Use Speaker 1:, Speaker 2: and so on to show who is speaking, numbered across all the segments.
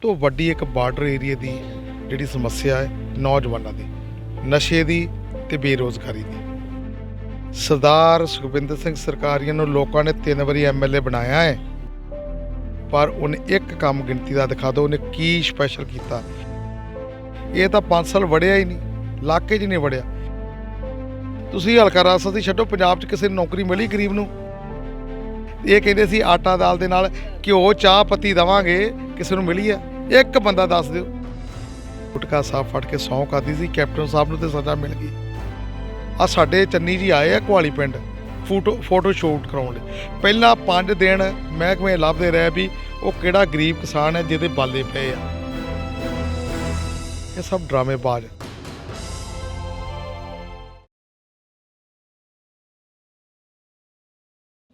Speaker 1: ਤੋਂ ਵੱਡੀ ਇੱਕ ਬਾਰਡਰ ਏਰੀਆ ਦੀ ਜਿਹੜੀ ਸਮੱਸਿਆ ਹੈ ਨੌਜਵਾਨਾਂ ਦੀ ਨਸ਼ੇ ਦੀ ਤੇ ਬੇਰੋਜ਼ਗਾਰੀ ਦੀ। ਸਰਦਾਰ ਸੁਖਬਿੰਦਰ ਸਿੰਘ ਸਰਕਾਰੀਆ ਨੂੰ ਲੋਕਾਂ ਨੇ 3 ਵਾਰੀ ਐਮਐਲਏ ਬਣਾਇਆ ਹੈ, ਪਰ ਉਹਨੇ ਇੱਕ ਕੰਮ ਗਿਣਤੀ ਦਾ ਦਿਖਾ ਦਿਓ ਉਹਨੇ ਕੀ ਸਪੈਸ਼ਲ ਕੀਤਾ। ਇਹ ਤਾਂ 5 ਸਾਲ ਵੜਿਆ ਹੀ ਨਹੀਂ, ਇਲਾਕੇ 'ਚ ਨਹੀਂ ਵੜਿਆ। ਤੁਸੀਂ ਹਲਕਾ ਰਾਜਸਥਾਨੀ ਛੱਡੋ, ਪੰਜਾਬ 'ਚ ਕਿਸੇ ਨੂੰ ਨੌਕਰੀ ਮਿਲੀ ਗਰੀਬ ਨੂੰ? ਇਹ ਕਹਿੰਦੇ ਸੀ ਆਟਾ ਦਾਲ ਦੇ ਨਾਲ ਘਿਓ ਚਾਹ ਪੱਤੀ ਦੇਵਾਂਗੇ, ਕਿਸੇ ਨੂੰ ਮਿਲੀ ਆ? ਇੱਕ ਬੰਦਾ ਦੱਸ ਦਿਓ। ਗੁਟਕਾ ਸਾਹਿਬ ਫੜ ਕੇ ਸਹੁੰ ਖਾਧੀ ਸੀ, ਕੈਪਟਨ ਸਾਹਿਬ ਨੂੰ ਤੇ ਸਜ਼ਾ ਮਿਲ ਗਈ। ਆ ਸਾਡੇ ਚੰਨੀ ਜੀ ਆਏ ਆ ਕੁਆਲੀ ਪਿੰਡ ਫੋਟੋ ਸ਼ੂਟ ਕਰਾਉਣ ਲਈ। ਪਹਿਲਾਂ 5 ਦਿਨ ਮਹਿਕਮੇ ਲੱਭਦੇ ਰਹੇ ਵੀ ਉਹ ਕਿਹੜਾ ਗਰੀਬ ਕਿਸਾਨ ਹੈ ਜਿਹਦੇ ਬਾਲੇ ਪਏ ਆ। ਇਹ ਸਭ ਡਰਾਮੇਬਾਜ਼।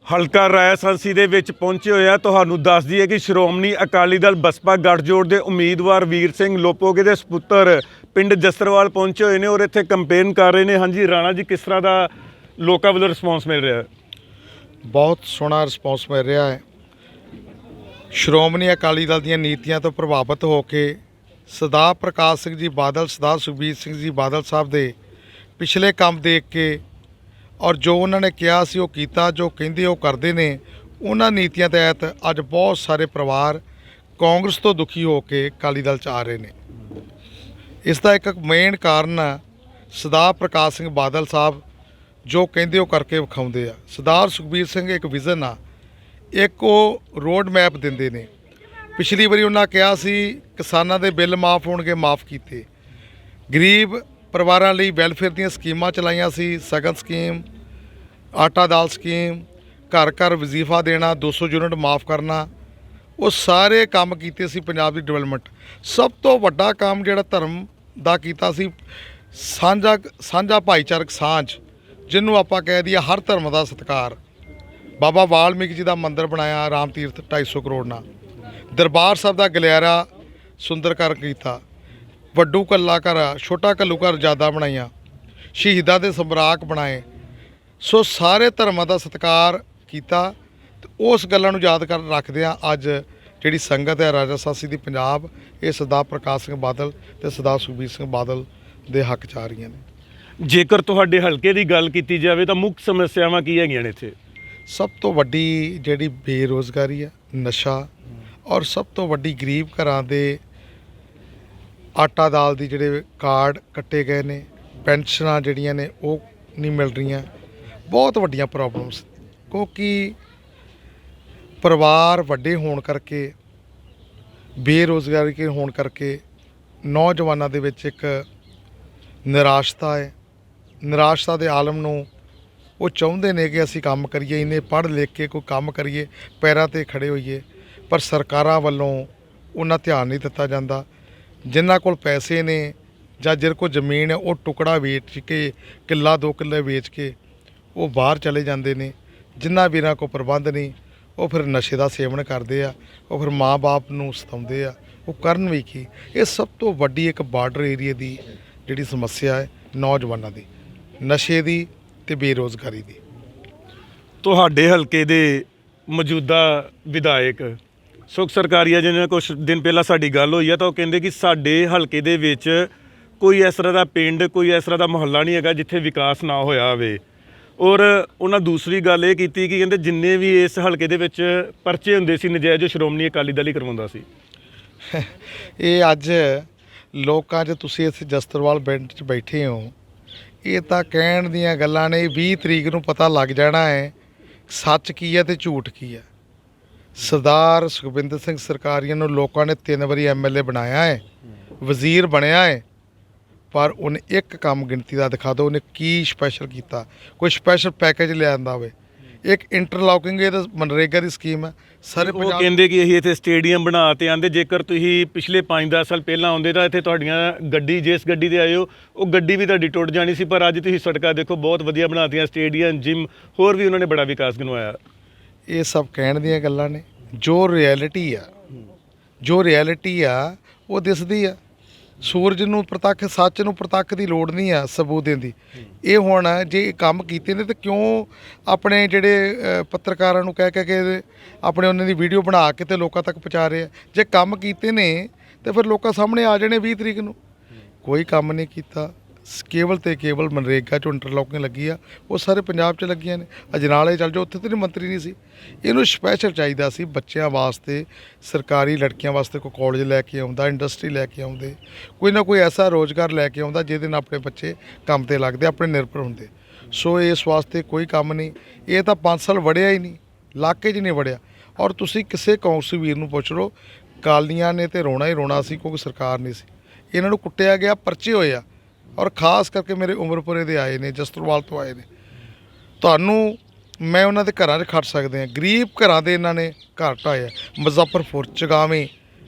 Speaker 2: ਹਲਕਾ ਰਾਇਸਾਂਸੀ ਦੇ ਵਿੱਚ ਪਹੁੰਚੇ ਹੋਏ ਆ। ਤੁਹਾਨੂੰ ਦੱਸ ਦਈਏ ਕਿ ਸ਼੍ਰੋਮਣੀ ਅਕਾਲੀ ਦਲ ਬਸਪਾ ਗੱਠਜੋੜ ਦੇ ਉਮੀਦਵਾਰ ਵੀਰ ਸਿੰਘ ਲੋਪੋਗੇ ਦੇ ਸਪੁੱਤਰ ਪਿੰਡ ਜਸਰਵਾਲ ਪਹੁੰਚੇ ਹੋਏ ਨੇ ਔਰ ਇੱਥੇ ਕੰਪੇਨ ਕਰ ਰਹੇ ਨੇ। ਹਾਂਜੀ ਰਾਣਾ ਜੀ, ਕਿਸ ਤਰ੍ਹਾਂ ਦਾ ਲੋਕਾਂ ਵੱਲੋਂ ਰਿਸਪੌਂਸ ਮਿਲ ਰਿਹਾ ਹੈ?
Speaker 1: ਬਹੁਤ ਸੋਹਣਾ ਰਿਸਪੌਂਸ ਮਿਲ ਰਿਹਾ ਹੈ। ਸ਼੍ਰੋਮਣੀ ਅਕਾਲੀ ਦਲ ਦੀਆਂ ਨੀਤੀਆਂ ਤੋਂ ਪ੍ਰਭਾਵਿਤ ਹੋ ਕੇ ਸਰਦਾਰ ਪ੍ਰਕਾਸ਼ ਸਿੰਘ ਜੀ ਬਾਦਲ, ਸਰਦਾਰ ਸੁਖਬੀਰ ਸਿੰਘ ਜੀ ਬਾਦਲ ਸਾਹਿਬ ਦੇ ਪਿਛਲੇ ਕੰਮ ਦੇਖ ਕੇ ਔਰ ਜੋ ਉਹਨਾਂ ਨੇ ਕਿਹਾ ਸੀ ਉਹ ਕੀਤਾ, ਜੋ ਕਹਿੰਦੇ ਉਹ ਕਰਦੇ ਨੇ। ਉਹਨਾਂ ਨੀਤੀਆਂ ਤਹਿਤ ਅੱਜ ਬਹੁਤ ਸਾਰੇ ਪਰਿਵਾਰ ਕਾਂਗਰਸ ਤੋਂ ਦੁਖੀ ਹੋ ਕੇ ਅਕਾਲੀ ਦਲ 'ਚ ਆ ਰਹੇ ਨੇ। ਇਸ ਦਾ ਇੱਕ ਮੇਨ ਕਾਰਨ ਸਰਦਾਰ ਪ੍ਰਕਾਸ਼ ਸਿੰਘ ਬਾਦਲ ਸਾਹਿਬ ਜੋ ਕਹਿੰਦੇ ਉਹ ਕਰਕੇ ਵਿਖਾਉਂਦੇ ਆ। ਸਰਦਾਰ ਸੁਖਬੀਰ ਸਿੰਘ ਇੱਕ ਵਿਜ਼ਨ ਆ, ਇੱਕ ਉਹ ਰੋਡ ਮੈਪ ਦਿੰਦੇ ਨੇ। ਪਿਛਲੀ ਵਾਰੀ ਉਹਨਾਂ ਕਿਹਾ ਸੀ ਕਿਸਾਨਾਂ ਦੇ ਬਿੱਲ ਮਾਫ ਹੋਣਗੇ, ਮਾਫ ਕੀਤੇ। ਗਰੀਬ ਪਰਿਵਾਰਾਂ ਲਈ ਵੈਲਫੇਅਰ ਦੀਆਂ ਸਕੀਮਾਂ ਚਲਾਈਆਂ ਸੀ, ਸਗਨ ਸਕੀਮ, ਆਟਾ ਦਾਲ ਸਕੀਮ, ਘਰ ਘਰ ਵਜ਼ੀਫਾ ਦੇਣਾ, 200 ਯੂਨਿਟ ਮਾਫ ਕਰਨਾ। ਉਹ ਸਾਰੇ ਕੰਮ ਕੀਤੇ ਸੀ ਪੰਜਾਬ ਦੀ ਡਿਵੈਲਪਮੈਂਟ। ਸਭ ਤੋਂ ਵੱਡਾ ਕੰਮ ਜਿਹੜਾ ਧਰਮ ਦਾ ਕੀਤਾ ਸੀ, ਸਾਂਝਾ ਭਾਈਚਾਰਕ ਸਾਂਝ, ਜਿਹਨੂੰ ਆਪਾਂ ਕਹਿ ਦਈਏ ਹਰ ਧਰਮ ਦਾ ਸਤਿਕਾਰ। ਬਾਬਾ ਵਾਲਮੀਕ ਜੀ ਦਾ ਮੰਦਿਰ ਬਣਾਇਆ ਰਾਮ ਤੀਰਥ 250 ਕਰੋੜ ਨਾਲ। ਦਰਬਾਰ ਸਾਹਿਬ ਦਾ ਗਲਿਆਰਾ ਸੁੰਦਰਕਰਨ ਕੀਤਾ। ਵੱਡੂ ਕੱਲਾ ਘਰ, ਛੋਟਾ ਘੱਲੂ ਘਰ ਜ਼ਿਆਦਾ ਬਣਾਈਆਂ। ਸ਼ਹੀਦਾਂ ਦੇ ਸਮਰਾਕ ਬਣਾਏ। ਸੋ ਸਾਰੇ ਧਰਮਾਂ ਦਾ ਸਤਿਕਾਰ ਕੀਤਾ। ਤੇ ਉਸ ਗੱਲਾਂ ਨੂੰ ਯਾਦ ਕਰ ਰੱਖਦੇ ਹਾਂ ਅੱਜ ਜਿਹੜੀ ਸੰਗਤ ਹੈ ਰਾਜਸਾਂਸੀ ਦੀ ਪੰਜਾਬ, ਇਹ ਸਰਦਾਰ ਪ੍ਰਕਾਸ਼ ਸਿੰਘ ਬਾਦਲ ਤੇ ਸਰਦਾਰ ਸੁਖਬੀਰ ਸਿੰਘ ਬਾਦਲ ਦੇ ਹੱਕ 'ਚ ਆ ਰਹੀਆਂ ਨੇ।
Speaker 2: ਜੇਕਰ ਤੁਹਾਡੇ ਹਲਕੇ ਦੀ ਗੱਲ ਕੀਤੀ ਜਾਵੇ ਤਾਂ ਮੁੱਖ ਸਮੱਸਿਆਵਾਂ ਕੀ ਹੈਗੀਆਂ ਨੇ ਇੱਥੇ?
Speaker 1: ਸਭ ਤੋਂ ਵੱਡੀ ਜਿਹੜੀ ਬੇਰੁਜ਼ਗਾਰੀ ਹੈ, ਨਸ਼ਾ, ਔਰ ਸਭ ਤੋਂ ਵੱਡੀ ਗਰੀਬ ਘਰਾਂ ਦੇ ਆਟਾ ਦਾਲ ਦੀ ਜਿਹੜੇ ਕਾਰਡ ਕੱਟੇ ਗਏ ਨੇ, ਪੈਨਸ਼ਨਾਂ ਜਿਹੜੀਆਂ ਨੇ ਉਹ ਨਹੀਂ ਮਿਲ ਰਹੀਆਂ। ਬਹੁਤ ਵੱਡੀਆਂ ਪ੍ਰੋਬਲਮਸ, ਕਿਉਂਕਿ ਪਰਿਵਾਰ ਵੱਡੇ ਹੋਣ ਕਰਕੇ, ਬੇਰੁਜ਼ਗਾਰੀ ਹੋਣ ਕਰਕੇ ਨੌਜਵਾਨਾਂ ਦੇ ਵਿੱਚ ਇੱਕ ਨਿਰਾਸ਼ਤਾ ਹੈ। ਨਿਰਾਸ਼ਤਾ ਦੇ ਆਲਮ ਨੂੰ ਉਹ ਚਾਹੁੰਦੇ ਨੇ ਕਿ ਅਸੀਂ ਕੰਮ ਕਰੀਏ, ਇੰਨੇ ਪੜ੍ਹ ਲਿਖ ਕੇ ਕੋਈ ਕੰਮ ਕਰੀਏ, ਪੈਰਾਂ 'ਤੇ ਖੜ੍ਹੇ ਹੋਈਏ, ਪਰ ਸਰਕਾਰਾਂ ਵੱਲੋਂ ਉਹਨਾਂ ਧਿਆਨ ਨਹੀਂ ਦਿੱਤਾ ਜਾਂਦਾ। ਜਿਨ੍ਹਾਂ ਕੋਲ ਪੈਸੇ ਨੇ ਜਾਂ ਜਿਹਦੇ ਕੋਲ ਜ਼ਮੀਨ ਹੈ ਉਹ ਟੁਕੜਾ ਵੇਚ ਕੇ, ਕਿੱਲਾ 2 ਕਿੱਲੇ ਵੇਚ ਕੇ ਉਹ ਬਾਹਰ ਚਲੇ ਜਾਂਦੇ ਨੇ। ਜਿਨ੍ਹਾਂ ਵੀਰਾਂ ਕੋਲ ਪ੍ਰਬੰਧ ਨਹੀਂ ਉਹ ਫਿਰ ਨਸ਼ੇ ਦਾ ਸੇਵਨ ਕਰਦੇ ਆ, ਉਹ ਫਿਰ ਮਾਂ-ਬਾਪ ਨੂੰ ਸਤਾਉਂਦੇ ਆ। ਉਹ ਕਰਨ ਵੀ ਕੀ? ਇਹ ਸਭ ਤੋਂ ਵੱਡੀ ਇੱਕ ਬਾਰਡਰ ਏਰੀਆ ਦੀ ਜਿਹੜੀ ਸਮੱਸਿਆ ਹੈ ਨੌਜਵਾਨਾਂ ਦੀ ਨਸ਼ੇ ਦੀ ਤੇ ਬੇਰੋਜ਼ਗਾਰੀ ਦੀ।
Speaker 2: ਤੁਹਾਡੇ ਹਲਕੇ ਦੇ ਮੌਜੂਦਾ ਵਿਧਾਇਕ ਸੁਖ ਸਰਕਾਰੀਆ ਜੀ ਨਾਲ ਕੁਛ ਦਿਨ ਪਹਿਲਾਂ ਸਾਡੀ ਗੱਲ ਹੋਈ ਹੈ ਤਾਂ ਉਹ ਕਹਿੰਦੇ ਕਿ ਸਾਡੇ ਹਲਕੇ ਦੇ ਵਿੱਚ ਕੋਈ ਇਸ ਤਰ੍ਹਾਂ ਦਾ ਪਿੰਡ, ਕੋਈ ਇਸ ਤਰ੍ਹਾਂ ਦਾ ਮੁਹੱਲਾ ਨਹੀਂ ਹੈਗਾ ਜਿੱਥੇ ਵਿਕਾਸ ਨਾ ਹੋਇਆ ਹੋਵੇ। ਔਰ ਉਹਨਾਂ ਦੂਸਰੀ ਗੱਲ ਇਹ ਕੀਤੀ ਕਿ ਕਹਿੰਦੇ ਜਿੰਨੇ ਵੀ ਇਸ ਹਲਕੇ ਦੇ ਵਿੱਚ ਪਰਚੇ ਹੁੰਦੇ ਸੀ ਨਜਾਇਜ਼, ਸ਼੍ਰੋਮਣੀ ਅਕਾਲੀ ਦਲ ਹੀ ਕਰਵਾਉਂਦਾ ਸੀ।
Speaker 1: ਇਹ ਅੱਜ ਲੋਕਾਂ 'ਚ ਤੁਸੀਂ ਇੱਥੇ ਜਸਤਰਵਾਲ ਪਿੰਡ 'ਚ ਬੈਠੇ ਹੋ, ਇਹ ਤਾਂ ਕਹਿਣ ਦੀਆਂ ਗੱਲਾਂ ਨੇ। 20 ਤਰੀਕ ਨੂੰ ਪਤਾ ਲੱਗ ਜਾਣਾ ਹੈ ਸੱਚ ਕੀ ਹੈ ਤੇ ਝੂਠ ਕੀ ਹੈ। ਸਰਦਾਰ ਸੁਖਬਿੰਦਰ ਸਿੰਘ ਸਰਕਾਰੀਆ ਨੂੰ ਲੋਕਾਂ ਨੇ 3 ਵਾਰੀ ਐਮਐਲਏ ਬਣਾਇਆ ਹੈ, ਵਜ਼ੀਰ ਬਣਿਆ ਹੈ, ਪਰ ਉਹਨੇ ਇੱਕ ਕੰਮ ਗਿਣਤੀ ਦਾ ਦਿਖਾ ਦਿਓ ਉਹਨੇ ਕੀ ਸਪੈਸ਼ਲ ਕੀਤਾ। ਕੋਈ ਸਪੈਸ਼ਲ ਪੈਕੇਜ ਲਿਆਂਦਾ ਹੋਵੇ। ਇੱਕ ਇੰਟਰਲੌਕਿੰਗ, ਇਹ ਤਾਂ ਮਨਰੇਗਾ ਦੀ ਸਕੀਮ ਹੈ ਸਾਰੇ
Speaker 2: ਉਹ ਕਹਿੰਦੇ ਕਿ ਅਸੀਂ ਇੱਥੇ ਸਟੇਡੀਅਮ ਬਣਾ ਤੇ ਆਂਦੇ। ਜੇਕਰ ਤੁਸੀਂ ਪਿਛਲੇ 5-10 ਸਾਲ ਪਹਿਲਾਂ ਆਉਂਦੇ ਤਾਂ ਇੱਥੇ ਤੁਹਾਡੀਆਂ ਗੱਡੀ, ਜਿਸ ਗੱਡੀ 'ਤੇ ਆਏ ਹੋ ਉਹ ਗੱਡੀ ਵੀ ਤੁਹਾਡੀ ਟੁੱਟ ਜਾਣੀ ਸੀ, ਪਰ ਅੱਜ ਤੁਸੀਂ ਸੜਕਾਂ ਦੇਖੋ ਬਹੁਤ ਵਧੀਆ ਬਣਾਤੀਆਂ, ਸਟੇਡੀਅਮ, ਜਿਮ, ਹੋਰ ਵੀ ਉਹਨਾਂ ਨੇ ਬੜਾ ਵਿਕਾਸ ਕਰਵਾਇਆ।
Speaker 1: ਇਹ ਸਭ ਕਹਿਣ ਦੀਆਂ ਗੱਲਾਂ ਨੇ। ਜੋ ਰਿਐਲਿਟੀ ਆ ਉਹ ਦਿਸਦੀ ਆ। ਸੂਰਜ ਨੂੰ ਪ੍ਰਤੱਖ, ਸੱਚ ਨੂੰ ਪ੍ਰਤੱਖ ਦੀ ਲੋੜ ਨਹੀਂ ਆ ਸਬੂਤ ਦੇਣ ਦੀ। ਇਹ ਹੁਣ ਜੇ ਇਹ ਕੰਮ ਕੀਤੇ ਨੇ ਤੇ ਕਿਉਂ ਆਪਣੇ ਜਿਹੜੇ ਪੱਤਰਕਾਰਾਂ ਨੂੰ ਕਹਿ ਕਹਿ ਕੇ ਆਪਣੇ ਉਹਨਾਂ ਦੀ ਵੀਡੀਓ ਬਣਾ ਕੇ ਤੇ ਲੋਕਾਂ ਤੱਕ ਪਹੁੰਚਾ ਰਹੇ ਆ। ਜੇ ਕੰਮ ਕੀਤੇ ਨੇ ਤੇ ਫਿਰ ਲੋਕਾਂ ਸਾਹਮਣੇ ਆ ਜਾਣੇ 20 ਤਰੀਕ ਨੂੰ। ਕੋਈ ਕੰਮ ਨਹੀਂ ਕੀਤਾ, ਕੇਵਲ ਤੇ ਕੇਵਲ ਮਨਰੇਗਾ 'ਚੋਂ ਇੰਟਰਲੋਕਿੰਗ ਲੱਗੀ ਆ, ਉਹ ਸਾਰੇ ਪੰਜਾਬ 'ਚ ਲੱਗੀਆਂ ਨੇ। ਅਜਨਾਲੇ ਚੱਲ ਜਾਓ, ਉੱਥੇ ਤਾਂ ਨਹੀਂ ਮੰਤਰੀ ਨਹੀਂ ਸੀ। ਇਹਨੂੰ ਸਪੈਸ਼ਲ ਚਾਹੀਦਾ ਸੀ ਬੱਚਿਆਂ ਵਾਸਤੇ, ਸਰਕਾਰੀ ਲੜਕੀਆਂ ਵਾਸਤੇ ਕੋਈ ਕਾਲਜ ਲੈ ਕੇ ਆਉਂਦਾ, ਇੰਡਸਟਰੀ ਲੈ ਕੇ ਆਉਂਦੇ, ਕੋਈ ਨਾ ਕੋਈ ਐਸਾ ਰੋਜ਼ਗਾਰ ਲੈ ਕੇ ਆਉਂਦਾ ਜਿਹਦੇ ਨਾਲ ਆਪਣੇ ਬੱਚੇ ਕੰਮ ਤੇ ਲੱਗਦੇ, ਆਪਣੇ ਨਿਰਭਰ ਹੁੰਦੇ। ਸੋ ਇਸ ਵਾਸਤੇ ਕੋਈ ਕੰਮ ਨਹੀਂ। ਇਹ ਤਾਂ 5 ਸਾਲ ਵੜਿਆ ਹੀ ਨਹੀਂ, ਇਲਾਕੇ 'ਚ ਨਹੀਂ ਵੜਿਆ। ਔਰ ਤੁਸੀਂ ਕਿਸੇ ਕੌਂਸਲ ਵੀਰ ਨੂੰ ਪੁੱਛ ਲਓ, ਕਾਲੀਆਂ ਨੇ ਤੇ ਰੋਣਾ ਹੀ ਰੋਣਾ ਸੀ ਕਿਉਂਕਿ ਸਰਕਾਰ ਨਹੀਂ ਸੀ। ਇਹਨਾਂ ਨੂੰ ਕੁੱਟਿਆ ਗਿਆ, ਪਰਚੇ ਹੋਏ ਆ। ਔਰ ਖਾਸ ਕਰਕੇ ਮੇਰੇ ਉਮਰਪੁਰੇ ਦੇ ਆਏ ਨੇ, ਜਸਟਰਵਾਲ ਤੋਂ ਆਏ ਨੇ। ਤੁਹਾਨੂੰ ਮੈਂ ਉਹਨਾਂ ਦੇ ਘਰਾਂ 'ਚ ਖੜ ਸਕਦੇ ਹਾਂ। ਗਰੀਬ ਘਰਾਂ ਦੇ ਇਹਨਾਂ ਨੇ ਘਰ ਢਾਏ ਆ। ਮੁਜ਼ੱਫਰਪੁਰ, ਚਗਾਵੇਂ,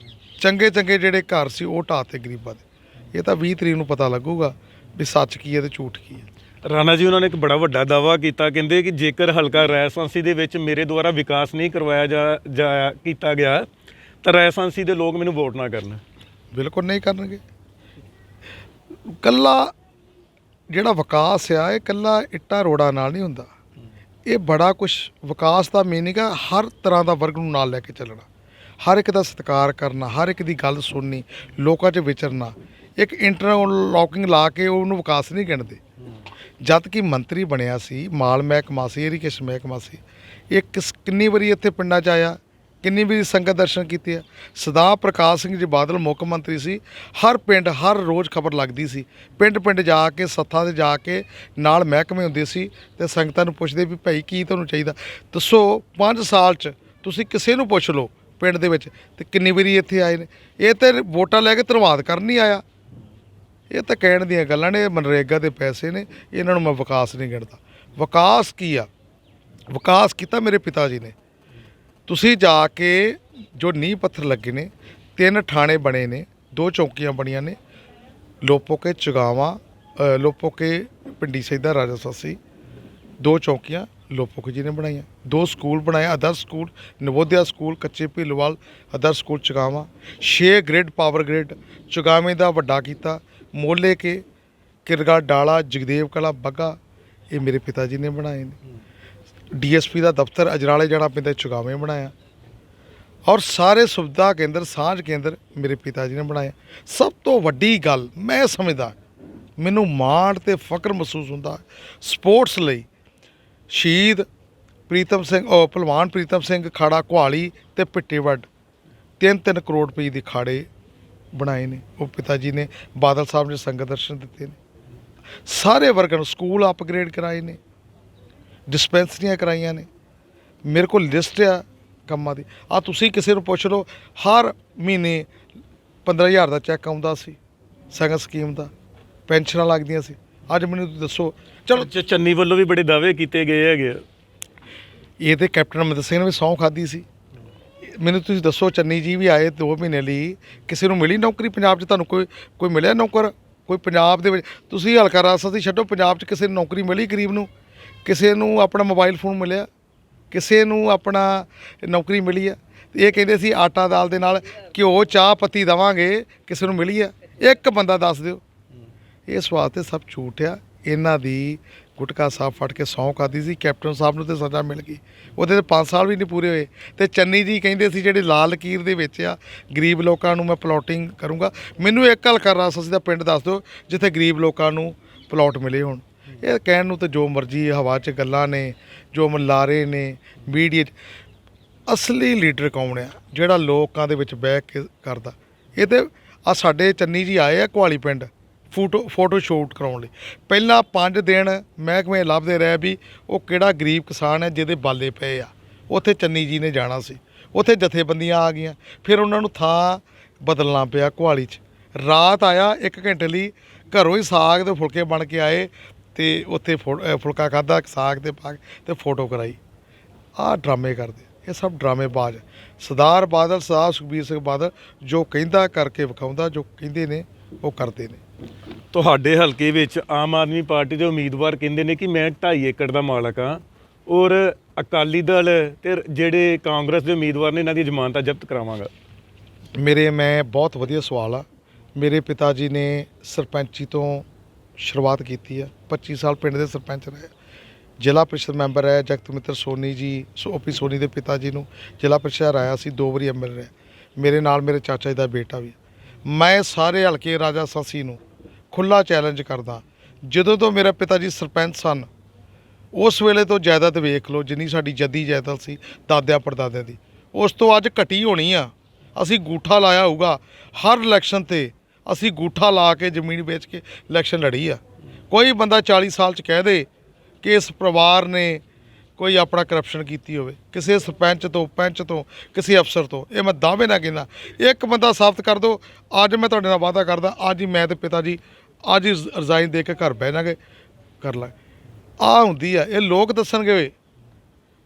Speaker 1: ਚੰਗੇ ਚੰਗੇ ਜਿਹੜੇ ਘਰ ਸੀ ਉਹ ਢਾਤੇ ਗਰੀਬਾਂ ਦੇ। ਇਹ ਤਾਂ 20 ਤਰੀਕ ਨੂੰ ਪਤਾ ਲੱਗੂਗਾ ਵੀ ਸੱਚ ਕੀ ਹੈ ਤੇ ਝੂਠ ਕੀ ਹੈ।
Speaker 2: ਰਾਣਾ ਜੀ ਉਹਨਾਂ ਨੇ ਇੱਕ ਬੜਾ ਵੱਡਾ ਦਾਅਵਾ ਕੀਤਾ, ਕਹਿੰਦੇ ਕਿ ਜੇਕਰ ਹਲਕਾ ਰਾਜਸਾਂਸੀ ਦੇ ਵਿੱਚ ਮੇਰੇ ਦੁਆਰਾ ਵਿਕਾਸ ਨਹੀਂ ਕਰਵਾਇਆ ਕੀਤਾ ਗਿਆ ਤਾਂ ਰਾਜਸਾਂਸੀ ਦੇ ਲੋਕ ਮੈਨੂੰ ਵੋਟ ਨਾ ਕਰਨ।
Speaker 1: ਬਿਲਕੁਲ ਨਹੀਂ ਕਰਨਗੇ। ਕੱਲਾ ਜਿਹੜਾ ਵਿਕਾਸ ਆ ਇਹ ਕੱਲਾ ਇੱਟਾਂ ਰੋੜਾਂ ਨਾਲ ਨਹੀਂ ਹੁੰਦਾ। ਇਹ ਬੜਾ ਕੁਛ ਵਿਕਾਸ ਦਾ ਮੀਨਿੰਗ ਆ ਹਰ ਤਰ੍ਹਾਂ ਦਾ ਵਰਗ ਨੂੰ ਨਾਲ ਲੈ ਕੇ ਚੱਲਣਾ, ਹਰ ਇੱਕ ਦਾ ਸਤਿਕਾਰ ਕਰਨਾ, ਹਰ ਇੱਕ ਦੀ ਗੱਲ ਸੁਣਨੀ, ਲੋਕਾਂ 'ਚ ਵਿਚਰਨਾ। ਇੱਕ ਇੰਟਰਲੋਕਿੰਗ ਲਾ ਕੇ ਉਹਨੂੰ ਵਿਕਾਸ ਨਹੀਂ ਗਿਣਦੇ। ਜਦ ਕਿ ਮੰਤਰੀ ਬਣਿਆ ਸੀ, ਮਾਲ ਮਹਿਕਮਾ ਸੀ, ਇਰੀਗੇਸ਼ਨ ਮਹਿਕਮਾ ਸੀ, ਇਹ ਕਿੰਨੀ ਵਾਰੀ ਇੱਥੇ ਪਿੰਡਾਂ 'ਚ ਆਇਆ, ਕਿੰਨੀ ਵਾਰੀ ਸੰਗਤ ਦਰਸ਼ਨ ਕੀਤੇ ਆ। ਸਰਦਾਰ ਪ੍ਰਕਾਸ਼ ਸਿੰਘ ਜੀ ਬਾਦਲ ਮੁੱਖ ਮੰਤਰੀ ਸੀ, ਹਰ ਪਿੰਡ ਹਰ ਰੋਜ਼ ਖਬਰ ਲੱਗਦੀ ਸੀ। ਪਿੰਡ ਪਿੰਡ ਜਾ ਕੇ, ਸੱਥਾਂ 'ਤੇ ਜਾ ਕੇ ਨਾਲ ਮਹਿਕਮੇ ਹੁੰਦੇ ਸੀ ਤੇ ਸੰਗਤਾਂ ਨੂੰ ਪੁੱਛਦੇ ਵੀ ਭਾਈ ਕੀ ਤੁਹਾਨੂੰ ਚਾਹੀਦਾ ਦੱਸੋ। 5 ਸਾਲ 'ਚ ਤੁਸੀਂ ਕਿਸੇ ਨੂੰ ਪੁੱਛ ਲਓ ਪਿੰਡ ਦੇ ਵਿੱਚ ਤੇ ਕਿੰਨੀ ਵਾਰੀ ਇੱਥੇ ਆਏ ਨੇ। ਇਹ ਤਾਂ ਵੋਟਾਂ ਲੈ ਕੇ ਧੰਨਵਾਦ ਕਰਨ ਨਹੀਂ ਆਇਆ। ਇਹ ਤਾਂ ਕਹਿਣ ਦੀਆਂ ਗੱਲਾਂ ਨੇ। ਇਹ ਮਨਰੇਗਾ ਦੇ ਪੈਸੇ ਨੇ, ਇਹਨਾਂ ਨੂੰ ਮੈਂ ਵਿਕਾਸ ਨਹੀਂ ਗਿਣਦਾ। ਵਿਕਾਸ ਕੀ ਆ? ਵਿਕਾਸ ਕੀਤਾ ਮੇਰੇ ਪਿਤਾ ਜੀ ਨੇ। ਤੁਸੀਂ ਜਾ ਕੇ ਜੋ ਨੀਂਹ ਪੱਥਰ ਲੱਗੇ ਨੇ, 3 ਥਾਣੇ ਬਣੇ ਨੇ, 2 ਚੌਕੀਆਂ ਬਣੀਆਂ ਨੇ, ਲੋਪੋਕੇ ਚਗਾਵਾਂ, ਲੋਪੋਕੇ ਪਿੰਡੀ ਸੈਦਾ ਰਾਜਾਸਾਸੀ, 2 ਚੌਕੀਆਂ ਲੋਪੋਕੇ ਜੀ ਨੇ ਬਣਾਈਆਂ। 2 ਸਕੂਲ ਬਣਾਏ, ਆਦਰਸ਼ ਸਕੂਲ, ਨਵੋਦਿਆ ਸਕੂਲ, ਕੱਚੇ ਭੀਲੋਵਾਲ ਆਦਰਸ਼ ਸਕੂਲ ਚਗਾਵਾਂ। 6 ਗ੍ਰਿਡ ਪਾਵਰ ਗ੍ਰਿਡ ਚਗਾਵੇਂ ਦਾ ਵੱਡਾ ਕੀਤਾ। ਮੋਲੇ ਕੇ, ਕਿਰਗਾ, ਡਾਲਾ, ਜਗਦੇਵ ਕਲਾ, ਬੱਗਾ, ਇਹ ਮੇਰੇ ਪਿਤਾ ਜੀ ਨੇ ਬਣਾਏ ਨੇ। DSP ਦਾ ਦਫ਼ਤਰ ਅਜਨਾਲੇ ਜਾਣਾ ਪੈਂਦਾ, ਚੁਗਾਵੇਂ ਬਣਾਇਆ। ਔਰ ਸਾਰੇ ਸੁਵਿਧਾ ਕੇਂਦਰ, ਸਾਂਝ ਕੇਂਦਰ ਮੇਰੇ ਪਿਤਾ ਜੀ ਨੇ ਬਣਾਇਆ। ਸਭ ਤੋਂ ਵੱਡੀ ਗੱਲ ਮੈਂ ਸਮਝਦਾ, ਮੈਨੂੰ ਮਾਣ ਤੇ ਫਖਰ ਮਹਿਸੂਸ ਹੁੰਦਾ ਸਪੋਰਟਸ ਲਈ। ਸ਼ਹੀਦ ਪ੍ਰੀਤਮ ਸਿੰਘ, ਭਲਵਾਨ ਪ੍ਰੀਤਮ ਸਿੰਘ ਖਾੜਾ ਕੁਹਾਲੀ ਤੇ ਪਿੱਟੇਵੱਡ 3-3 ਕਰੋੜ ਰੁਪਏ ਦੀ ਖਾੜੇ ਬਣਾਏ ਨੇ, ਉਹ ਪਿਤਾ ਜੀ ਨੇ। ਬਾਦਲ ਸਾਹਿਬ ਨੇ ਸੰਗਤ ਦਰਸ਼ਨ ਦਿੱਤੇ ਨੇ। ਸਾਰੇ ਵਰਗਾਂ ਨੂੰ ਸਕੂਲ ਅਪਗ੍ਰੇਡ ਕਰਾਏ ਨੇ, ਡਿਸਪੈਂਸਰੀਆਂ ਕਰਾਈਆਂ ਨੇ। ਮੇਰੇ ਕੋਲ ਲਿਸਟ ਆ ਕੰਮਾਂ ਦੀ। ਆ ਤੁਸੀਂ ਕਿਸੇ ਨੂੰ ਪੁੱਛ ਲਓ, ਹਰ ਮਹੀਨੇ 15,000 ਦਾ ਚੈੱਕ ਆਉਂਦਾ ਸੀ ਸਗਨ ਸਕੀਮ ਦਾ, ਪੈਨਸ਼ਨਾਂ ਲੱਗਦੀਆਂ ਸੀ। ਅੱਜ ਮੈਨੂੰ ਤੁਸੀਂ ਦੱਸੋ। ਚਲੋ
Speaker 2: ਚੰਨੀ ਵੱਲੋਂ ਵੀ ਬੜੇ ਦਾਅਵੇ ਕੀਤੇ ਗਏ ਹੈਗੇ।
Speaker 1: ਇਹ ਤਾਂ ਕੈਪਟਨ ਅਮਰਿੰਦਰ ਸਿੰਘ ਨੇ ਵੀ ਸਹੁੰ ਖਾਧੀ ਸੀ। ਮੈਨੂੰ ਤੁਸੀਂ ਦੱਸੋ, ਚੰਨੀ ਜੀ ਵੀ ਆਏ 2 ਮਹੀਨੇ ਲਈ, ਕਿਸੇ ਨੂੰ ਮਿਲੀ ਨੌਕਰੀ ਪੰਜਾਬ 'ਚ? ਤੁਹਾਨੂੰ ਕੋਈ ਮਿਲਿਆ ਨੌਕਰ? ਕੋਈ ਪੰਜਾਬ ਦੇ ਵਿੱਚ ਤੁਸੀਂ ਹਲਕਾ ਰਾਜਸਾਂਸੀ ਛੱਡੋ, ਪੰਜਾਬ 'ਚ ਕਿਸੇ ਨੂੰ ਨੌਕਰੀ ਮਿਲੀ ਗਰੀਬ ਨੂੰ? ਕਿਸੇ ਨੂੰ ਆਪਣਾ ਮੋਬਾਈਲ ਫੋਨ ਮਿਲਿਆ? ਕਿਸੇ ਨੂੰ ਆਪਣਾ ਨੌਕਰੀ ਮਿਲੀ ਆ? ਇਹ ਕਹਿੰਦੇ ਸੀ ਆਟਾ ਦਾਲ ਦੇ ਨਾਲ ਘਿਓ ਚਾਹ ਪੱਤੀ ਦੇਵਾਂਗੇ, ਕਿਸੇ ਨੂੰ ਮਿਲੀ ਆ? ਇੱਕ ਬੰਦਾ ਦੱਸ ਦਿਓ। ਇਸ ਵਾਸਤੇ ਸਭ ਝੂਠ ਆ। ਇਹਨਾਂ ਦੀ ਗੁਟਕਾ ਸਾਹਿਬ ਫੜ ਕੇ ਸਹੁੰ ਖਾਧੀ ਸੀ। ਕੈਪਟਨ ਸਾਹਿਬ ਨੂੰ ਤਾਂ ਸਜ਼ਾ ਮਿਲ ਗਈ, ਉਹਦੇ 5 ਸਾਲ ਵੀ ਨਹੀਂ ਪੂਰੇ ਹੋਏ। ਤੇ ਚੰਨੀ ਜੀ ਕਹਿੰਦੇ ਸੀ ਜਿਹੜੇ ਲਾਲ ਲਕੀਰ ਦੇ ਵਿੱਚ ਆ, ਗਰੀਬ ਲੋਕਾਂ ਨੂੰ ਮੈਂ ਪਲੋਟਿੰਗ ਕਰੂੰਗਾ। ਮੈਨੂੰ ਇੱਕ ਹਲਕਾ ਰਾਜਸਾਂਸੀ ਦਾ ਪਿੰਡ ਦੱਸ ਦਿਓ ਜਿੱਥੇ ਗਰੀਬ ਲੋਕਾਂ ਨੂੰ ਪਲੋਟ ਮਿਲੇ ਹੋਣ। ਇਹ ਕਹਿਣ ਨੂੰ ਤਾਂ ਜੋ ਮਰਜ਼ੀ ਹਵਾ 'ਚ ਗੱਲਾਂ ਨੇ, ਜੋ ਮਲਾਰੇ ਨੇ ਮੀਡੀਆ 'ਚ। ਅਸਲੀ ਲੀਡਰ ਕੌਣ ਆ ਜਿਹੜਾ ਲੋਕਾਂ ਦੇ ਵਿੱਚ ਬਹਿ ਕੇ ਕਰਦਾ? ਇਹ ਤਾਂ ਆ ਸਾਡੇ ਚੰਨੀ ਜੀ ਆਏ ਆ ਕੁਹਾਲੀ ਪਿੰਡ ਫੋਟੋ ਸ਼ੂਟ ਕਰਾਉਣ ਲਈ। ਪਹਿਲਾਂ 5 ਦਿਨ ਮਹਿਕਮੇ ਲੱਭਦੇ ਰਹੇ ਵੀ ਉਹ ਕਿਹੜਾ ਗਰੀਬ ਕਿਸਾਨ ਹੈ ਜਿਹਦੇ ਬਾਲੇ ਪਏ ਆ। ਉੱਥੇ ਚੰਨੀ ਜੀ ਨੇ ਜਾਣਾ ਸੀ, ਉੱਥੇ ਜਥੇਬੰਦੀਆਂ ਆ ਗਈਆਂ, ਫਿਰ ਉਹਨਾਂ ਨੂੰ ਥਾਂ ਬਦਲਣਾ ਪਿਆ। ਕੁਹਾਲੀ 'ਚ ਰਾਤ ਆਇਆ 1 ਘੰਟੇ ਲਈ, ਘਰੋਂ ਹੀ ਸਾਗ ਦੇ ਫੁਲਕੇ ਬਣ ਕੇ ਆਏ ਤੇ ਉੱਥੇ ਫੁਲਕਾ ਖਾਧਾ ਸਾਗ ਤੇ ਪਾ ਕੇ ਤੇ ਫੋਟੋ ਕਰਾਈ। ਆਹ ਡਰਾਮੇ ਕਰਦੇ, ਇਹ ਸਭ ਡਰਾਮੇਬਾਜ਼। ਸਰਦਾਰ ਬਾਦਲ, ਸਰਦਾਰ ਸੁਖਬੀਰ ਸਿੰਘ ਬਾਦਲ ਜੋ ਕਹਿੰਦਾ ਕਰਕੇ ਵਿਖਾਉਂਦਾ, ਜੋ ਕਹਿੰਦੇ ਨੇ ਉਹ ਕਰਦੇ ਨੇ।
Speaker 2: ਤੁਹਾਡੇ ਹਲਕੇ ਵਿੱਚ ਆਮ ਆਦਮੀ ਪਾਰਟੀ ਦੇ ਉਮੀਦਵਾਰ ਕਹਿੰਦੇ ਨੇ ਕਿ ਮੈਂ 2.5 ਏਕੜ ਦਾ ਮਾਲਕ ਹਾਂ, ਔਰ ਅਕਾਲੀ ਦਲ ਤੇ ਜਿਹੜੇ ਕਾਂਗਰਸ ਦੇ ਉਮੀਦਵਾਰ ਨੇ ਇਹਨਾਂ ਦੀ ਜ਼ਮਾਨਤਾਂ ਜ਼ਬਤ ਕਰਾਵਾਂਗਾ।
Speaker 1: ਮੈਂ ਬਹੁਤ ਵਧੀਆ ਸਵਾਲ ਆ। ਮੇਰੇ ਪਿਤਾ ਜੀ ਨੇ ਸਰਪੰਚੀ ਤੋਂ ਸ਼ੁਰੂਆਤ ਕੀਤੀ ਹੈ। 25 ਸਾਲ ਪਿੰਡ ਦੇ ਸਰਪੰਚ ਰਹੇ। ਜ਼ਿਲ੍ਹਾ ਪ੍ਰੀਸ਼ਦ ਮੈਂਬਰ ਹੈ ਜਗਤ ਮਿੱਤਰ ਸੋਨੀ ਜੀ, ਓਪੀ ਸੋਨੀ ਦੇ ਪਿਤਾ ਜੀ ਨੂੰ ਜ਼ਿਲ੍ਹਾ ਪ੍ਰੀਸ਼ਦ ਰਾਇਆ ਸੀ, 2 ਵਾਰੀ ਐਮਐਲਏ ਰਿਹਾ। ਮੇਰੇ ਨਾਲ ਮੇਰੇ ਚਾਚਾ ਜੀ ਦਾ ਬੇਟਾ ਵੀ ਹੈ। ਮੈਂ ਸਾਰੇ ਹਲਕੇ ਰਾਜਾ ਸਾਸੀ ਨੂੰ ਖੁੱਲ੍ਹਾ ਚੈਲੰਜ ਕਰਦਾ, ਜਦੋਂ ਤੋਂ ਮੇਰੇ ਪਿਤਾ ਜੀ ਸਰਪੰਚ ਸਨ ਉਸ ਵੇਲੇ ਤੋਂ ਜਾਇਦਾਦ ਵੇਖ ਲਓ, ਜਿੰਨੀ ਸਾਡੀ ਜੱਦੀ ਜਾਇਦਾਦ ਸੀ ਦਾਦਿਆਂ ਪੜਦਾਦਿਆਂ ਦੀ, ਉਸ ਤੋਂ ਅੱਜ ਘਟੀ ਹੋਣੀ ਆ। ਅਸੀਂ ਗੂਠਾ ਲਾਇਆ ਹੋਊਗਾ ਹਰ ਇਲੈਕਸ਼ਨ ਤੇ, ਅਸੀਂ ਗੂਠਾ ਲਾ ਕੇ ਜ਼ਮੀਨ ਵੇਚ ਕੇ ਇਲੈਕਸ਼ਨ ਲੜੀ ਆ। ਕੋਈ ਬੰਦਾ 40 ਸਾਲ 'ਚ ਕਹਿ ਦੇ ਕਿ ਇਸ ਪਰਿਵਾਰ ਨੇ ਕੋਈ ਆਪਣਾ ਕਰਪਸ਼ਨ ਕੀਤੀ ਹੋਵੇ, ਕਿਸੇ ਸਰਪੰਚ ਤੋਂ, ਪੰਚ ਤੋਂ, ਕਿਸੇ ਅਫਸਰ ਤੋਂ, ਇਹ ਮੈਂ ਦਾਅਵੇ ਨਾਲ ਕਹਿੰਦਾ। ਇੱਕ ਬੰਦਾ ਸਾਬਤ ਕਰ ਦਿਓ, ਅੱਜ ਮੈਂ ਤੁਹਾਡੇ ਨਾਲ ਵਾਅਦਾ ਕਰਦਾ, ਅੱਜ ਹੀ ਮੈਂ ਤੇ ਪਿਤਾ ਜੀ ਅੱਜ ਹੀ ਰਿਜ਼ਾਈਨ ਦੇ ਕੇ ਘਰ ਬਹਿ ਜਾਵਾਂਗੇ, ਕਰ ਲਾ। ਆਹ ਹੁੰਦੀ ਆ, ਇਹ ਲੋਕ ਦੱਸਣਗੇ ਵੇ।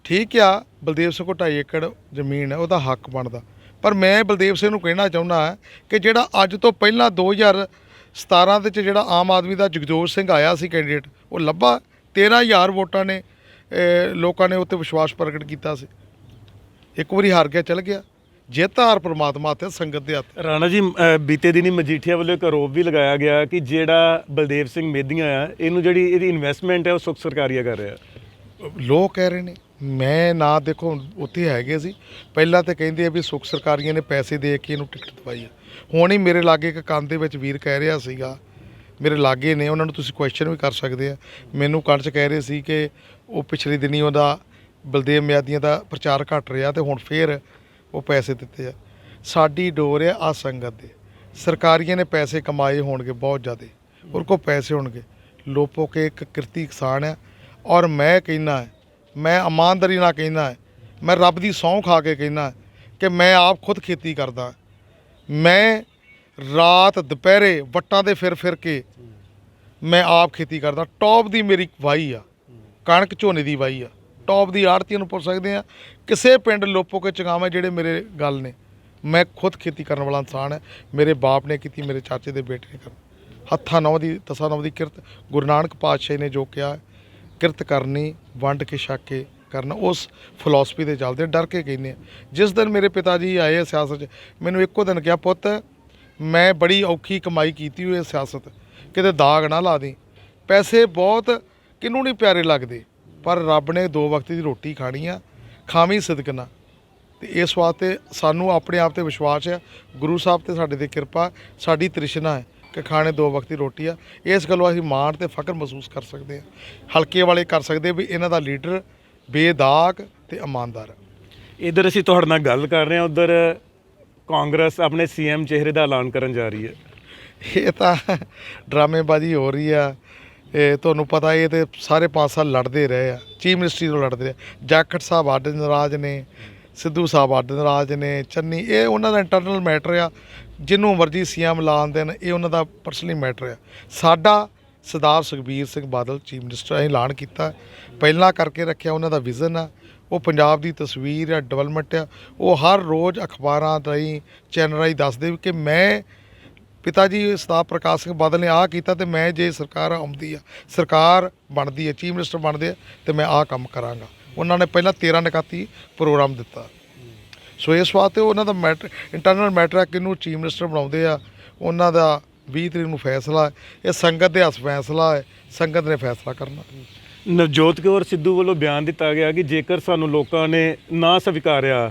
Speaker 1: ਠੀਕ ਆ, ਬਲਦੇਵ ਸਿੰਘ ਕੋਲ 2.5 ਏਕੜ ਜ਼ਮੀਨ ਹੈ, ਉਹਦਾ ਹੱਕ ਬਣਦਾ। ਪਰ ਮੈਂ ਬਲਦੇਵ ਸਿੰਘ ਨੂੰ ਕਹਿਣਾ ਚਾਹੁੰਦਾ ਕਿ ਜਿਹੜਾ ਅੱਜ ਤੋਂ ਪਹਿਲਾਂ 2017 ਦੇ 'ਚ ਜਿਹੜਾ ਆਮ ਆਦਮੀ ਦਾ ਜਗਜੋਤ ਸਿੰਘ ਆਇਆ ਸੀ ਕੈਂਡੀਡੇਟ, ਉਹ ਲੱਭਾ 13,000 ਵੋਟਾਂ ਨੇ ਲੋਕਾਂ ਨੇ ਉੱਤੇ ਵਿਸ਼ਵਾਸ ਪ੍ਰਗਟ ਕੀਤਾ ਸੀ। ਇੱਕ ਵਾਰੀ ਹਾਰ ਗਿਆ, ਚਲ ਗਿਆ। ਜਿੱਤ ਹਾਰ ਪ੍ਰਮਾਤਮਾ ਹੱਥ ਹੈ, ਸੰਗਤ ਦੇ ਹੱਥ।
Speaker 2: ਰਾਣਾ ਜੀ, ਬੀਤੇ ਦਿਨੀ ਮਜੀਠੀਆ ਵੱਲੋਂ ਇੱਕ ਆਰੋਪ ਵੀ ਲਗਾਇਆ ਗਿਆ ਕਿ ਜਿਹੜਾ ਬਲਦੇਵ ਸਿੰਘ ਮੇਧੀਆਂ ਆ, ਇਹਨੂੰ ਜਿਹੜੀ ਇਹਦੀ ਇਨਵੈਸਟਮੈਂਟ ਹੈ ਉਹ ਸੁਖ ਸਰਕਾਰੀਆ ਕਰ ਰਿਹਾ।
Speaker 1: ਲੋਕ ਕਹਿ ਰਹੇ ਨੇ, ਮੈਂ ਨਾ ਦੇਖੋ ਉੱਥੇ ਹੈਗੇ ਸੀ ਪਹਿਲਾਂ ਤਾਂ ਕਹਿੰਦੇ ਆ ਵੀ ਸੁਖ ਸਰਕਾਰੀਆਂ ਨੇ ਪੈਸੇ ਦੇ ਕੇ ਇਹਨੂੰ ਟਿਕਟ ਦਵਾਈ ਆ। ਹੁਣ ਹੀ ਮੇਰੇ ਲਾਗੇ ਇੱਕ ਕੰਨ ਦੇ ਵਿੱਚ ਵੀਰ ਕਹਿ ਰਿਹਾ ਸੀਗਾ, ਮੇਰੇ ਲਾਗੇ ਨੇ, ਉਹਨਾਂ ਨੂੰ ਤੁਸੀਂ ਕੁਐਸਚਨ ਵੀ ਕਰ ਸਕਦੇ ਆ। ਮੈਨੂੰ ਕੰਨ 'ਚ ਕਹਿ ਰਹੇ ਸੀ ਕਿ ਉਹ ਪਿਛਲੇ ਦਿਨੀ ਉਹਦਾ ਬਲਦੇਵ ਮਿਆਦੀਆਂ ਦਾ ਪ੍ਰਚਾਰ ਘਟ ਰਿਹਾ ਤੇ ਹੁਣ ਫੇਰ ਉਹ ਪੈਸੇ ਦਿੱਤੇ ਆ। ਸਾਡੀ ਡੋਰ ਆ ਆ ਸੰਗਤ ਦੇ। ਸਰਕਾਰੀਆਂ ਨੇ ਪੈਸੇ ਕਮਾਏ ਹੋਣਗੇ ਬਹੁਤ ਜ਼ਿਆਦਾ, ਉਹਦੇ ਕੋਲ ਪੈਸੇ ਹੋਣਗੇ। ਲੋਪੋ ਕੇ ਇੱਕ ਕਿਰਤੀ ਕਿਸਾਨ ਆ, ਔਰ ਮੈਂ ਕਹਿੰਦਾ, ਮੈਂ ਇਮਾਨਦਾਰੀ ਨਾਲ ਕਹਿੰਦਾ, ਮੈਂ ਰੱਬ ਦੀ ਸਹੁੰ ਖਾ ਕੇ ਕਹਿੰਦਾ ਕਿ ਮੈਂ ਆਪ ਖੁਦ ਖੇਤੀ ਕਰਦਾ। ਮੈਂ ਰਾਤ ਦੁਪਹਿਰੇ ਵੱਟਾਂ ਦੇ ਫਿਰ ਕੇ ਮੈਂ ਆਪ ਖੇਤੀ ਕਰਦਾ। ਟੌਪ ਦੀ ਮੇਰੀ ਵਾਹੀ ਆ, ਕਣਕ ਝੋਨੇ ਦੀ ਵਾਹੀ ਆ, ਟੌਪ ਦੀ। ਆੜ੍ਹਤੀਆਂ ਨੂੰ ਪੁੱਛ ਸਕਦੇ ਆ, ਕਿਸੇ ਪਿੰਡ ਲੋਪੋ ਕੇ ਚੰਗਾਵੇਂ ਜਿਹੜੇ ਮੇਰੇ ਗੱਲ ਨੇ। ਮੈਂ ਖੁਦ ਖੇਤੀ ਕਰਨ ਵਾਲਾ ਇਨਸਾਨ ਹੈ। ਮੇਰੇ ਬਾਪ ਨੇ ਕੀਤੀ, ਮੇਰੇ ਚਾਚੇ ਦੇ ਬੇਟੇ ਨੇ ਕਰ ਹੱਥਾਂ ਨੌ ਦੀ ਤਸਾਂ ਨੌ ਦੀ ਕਿਰਤ। ਗੁਰੂ ਨਾਨਕ ਪਾਤਸ਼ਾਹ ਨੇ ਜੋ ਕਿਹਾ, ਕਿਰਤ ਕਰਨੀ, ਵੰਡ ਕੇ ਛਕ ਕੇ ਕਰਨਾ, ਉਸ ਫਿਲਾਸਫੀ ਦੇ ਚੱਲਦੇ ਡਰ ਕੇ ਕਹਿੰਦੇ ਆ। ਜਿਸ ਦਿਨ ਮੇਰੇ ਪਿਤਾ ਜੀ ਆਏ ਆ ਸਿਆਸਤ 'ਚ, ਮੈਨੂੰ ਇੱਕੋ ਦਿਨ ਕਿਹਾ, ਪੁੱਤ ਮੈਂ ਬੜੀ ਔਖੀ ਕਮਾਈ ਕੀਤੀ ਹੋਈ ਹੈ ਸਿਆਸਤ, ਕਿਤੇ ਦਾਗ ਨਾ ਲਾ ਦੇ। ਪੈਸੇ ਬਹੁਤ ਕਿਹਨੂੰ ਨਹੀਂ ਪਿਆਰੇ ਲੱਗਦੇ, ਪਰ ਰੱਬ ਨੇ 2 ਵਕਤ ਦੀ ਰੋਟੀ ਖਾਣੀ ਆ, ਖਾਵੀਂ ਸਿਦਕ ਨਾਲ। ਤੇ ਇਸ ਵਾਸਤੇ ਸਾਨੂੰ ਆਪਣੇ ਆਪ ਤੇ ਵਿਸ਼ਵਾਸ ਹੈ, ਗੁਰੂ ਸਾਹਿਬ ਤੇ ਸਾਡੇ ਤੇ ਕਿਰਪਾ, ਸਾਡੀ ਤ੍ਰਿਸ਼ਨਾ ਹੈ ਕਿ ਖਾਣੇ 2 ਵਕਤ ਦੀ ਰੋਟੀ ਆ। ਇਸ ਗੱਲੋਂ ਅਸੀਂ ਮਾਣ ਤੇ ਫਖਰ ਮਹਿਸੂਸ ਕਰ ਸਕਦੇ ਹਾਂ। ਹਲਕੇ ਵਾਲੇ ਕਰ ਸਕਦੇ ਵੀ ਇਹਨਾਂ ਦਾ ਲੀਡਰ ਬੇਦਾਗ ਤੇ ਇਮਾਨਦਾਰ ਹੈ।
Speaker 2: ਇੱਧਰ ਅਸੀਂ ਤੁਹਾਡੇ ਨਾਲ ਗੱਲ ਕਰ ਰਹੇ ਹਾਂ, ਉੱਧਰ ਕਾਂਗਰਸ ਆਪਣੇ ਸੀਐਮ ਚਿਹਰੇ ਦਾ ਐਲਾਨ ਕਰਨ ਜਾ ਰਹੀ ਹੈ।
Speaker 1: ਇਹ ਤਾਂ ਡਰਾਮੇਬਾਜ਼ੀ ਹੋ ਰਹੀ ਆ। ਇਹ ਤੁਹਾਨੂੰ ਪਤਾ, ਇਹ ਤੇ ਸਾਰੇ 5 ਸਾਲ ਲੜਦੇ ਰਹੇ ਆ, ਚੀਫ ਮਿਨਿਸਟਰੀ ਤੋਂ ਲੜਦੇ ਰਹੇ। ਜਾਖੜ ਸਾਹਿਬ ਅੱਡ ਨਾਰਾਜ਼ ਨੇ, ਸਿੱਧੂ ਸਾਹਿਬ ਅੱਡ ਨਾਰਾਜ਼ ਨੇ, ਚੰਨੀ, ਇਹ ਉਹਨਾਂ ਦਾ ਇੰਟਰਨਲ ਮੈਟਰ ਆ। ਜਿਹਨੂੰ ਮਰਜ਼ੀ ਸੀਐਮ ਲਾਉਣ ਦੇਣ, ਇਹ ਉਹਨਾਂ ਦਾ ਪਰਸਨਲੀ ਮੈਟਰ ਆ। ਸਾਡਾ ਸਰਦਾਰ ਸੁਖਬੀਰ ਸਿੰਘ ਬਾਦਲ ਚੀਫ ਮਿਨਿਸਟਰ ਅਸੀਂ ਐਲਾਨ ਕੀਤਾ, ਪਹਿਲਾਂ ਕਰਕੇ ਰੱਖਿਆ। ਉਹਨਾਂ ਦਾ ਵਿਜ਼ਨ ਆ, ਉਹ ਪੰਜਾਬ ਦੀ ਤਸਵੀਰ ਆ, ਡਿਵੈਲਪਮੈਂਟ ਆ। ਉਹ ਹਰ ਰੋਜ਼ ਅਖਬਾਰਾਂ ਰਾਹੀਂ, ਚੈਨਲ ਰਾਹੀਂ ਦੱਸਦੇ ਕਿ ਮੈਂ ਪਿਤਾ ਜੀ ਸਰਦਾਰ ਪ੍ਰਕਾਸ਼ ਸਿੰਘ ਬਾਦਲ ਨੇ ਆਹ ਕੀਤਾ, ਤੇ ਮੈਂ ਜੇ ਸਰਕਾਰ ਆਉਂਦੀ ਆ, ਸਰਕਾਰ ਬਣਦੀ ਹੈ, ਚੀਫ ਮਿਨਿਸਟਰ ਬਣਦੇ ਆ, ਤੇ ਮੈਂ ਆਹ ਕੰਮ ਕਰਾਂਗਾ। ਉਹਨਾਂ ਨੇ ਪਹਿਲਾਂ 13 ਨਿਕਾਤੀ ਪ੍ਰੋਗਰਾਮ ਦਿੱਤਾ। ਸੋ ਇਸ ਵਾਸਤੇ ਉਹਨਾਂ ਦਾ ਮੈਟਰ, ਇੰਟਰਨਲ ਮੈਟਰ ਆ, ਕਿਹਨੂੰ ਚੀਫ ਮਿਨਿਸਟਰ ਬਣਾਉਂਦੇ ਆ, ਉਹਨਾਂ ਦਾ 20 ਤਰੀਕ ਨੂੰ ਫੈਸਲਾ ਹੈ। ਇਹ ਸੰਗਤ ਦੇ ਹੱਥ ਫੈਸਲਾ ਹੈ, ਸੰਗਤ ਨੇ ਫੈਸਲਾ ਕਰਨਾ।
Speaker 2: ਨਵਜੋਤ ਕੌਰ ਸਿੱਧੂ ਵੱਲੋਂ ਬਿਆਨ ਦਿੱਤਾ ਗਿਆ ਕਿ ਜੇਕਰ ਸਾਨੂੰ ਲੋਕਾਂ ਨੇ ਨਾ ਸਵੀਕਾਰਿਆ